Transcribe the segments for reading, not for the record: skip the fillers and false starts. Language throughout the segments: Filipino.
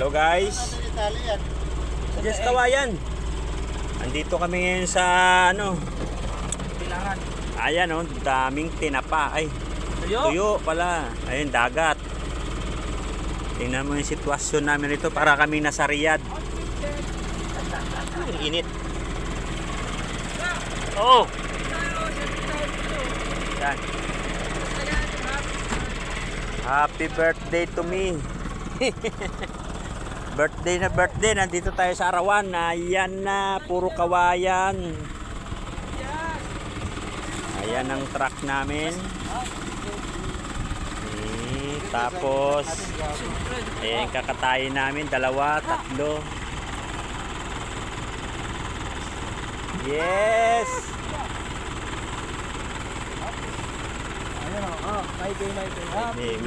Hello guys. Yes, kawayan. Andito kami ngayon sa Pilangan. Ayan oh, daming tinapa. Ay, tuyo pala. Ayun, dagat. Tingnan mo yung sitwasyon namin rito, para kami nasa Riyadh. Ang init. Oh. Yan. Happy birthday to me. Birthday, nandito tayo sa Arawan. Ayan na, puro kawayan. Ayan ang truck namin. Tapos ayan, kakatayin namin, 2, 3. Yes. May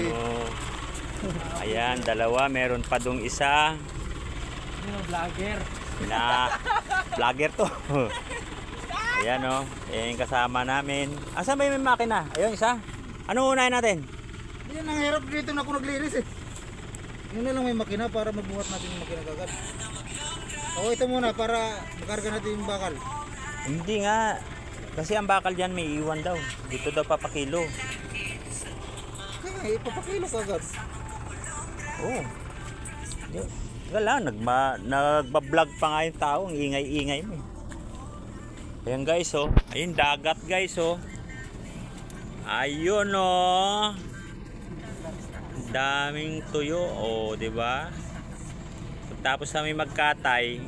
mo. Ayan, 2, meron pa dong isa. Vlogger. Vlogger to. Ayan o, ayan kasama namin. Asan ba yung makina? Ayun, isa. Ano unahin natin? Yan ang hirap dito na ako naglinis eh. Yun na lang may makina para magbuhat natin yung makina kagad. O ito muna para makarga natin yung bakal. Hindi nga. Kasi ang bakal dyan may iwan daw. Dito daw papakilo. Kaya ipapakilo kagad. Oo. Wala, nagbablog pa nga yung tao. Ang ingay-ingay mo. Ayan guys oh. Ayun, dagat guys oh. Ayun oh. Daming tuyo oh, di ba? Tapos kami magkatay,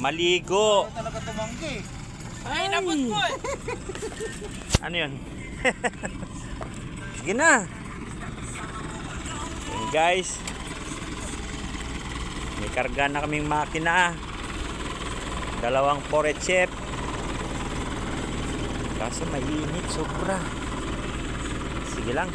maligo. Talaga tumanggi. Ay, napot po. Ano 'yun? Sige na. Ayan guys. May karga na kaming makina. 2 porridge chef. Kaso mainit sobra. Sige lang.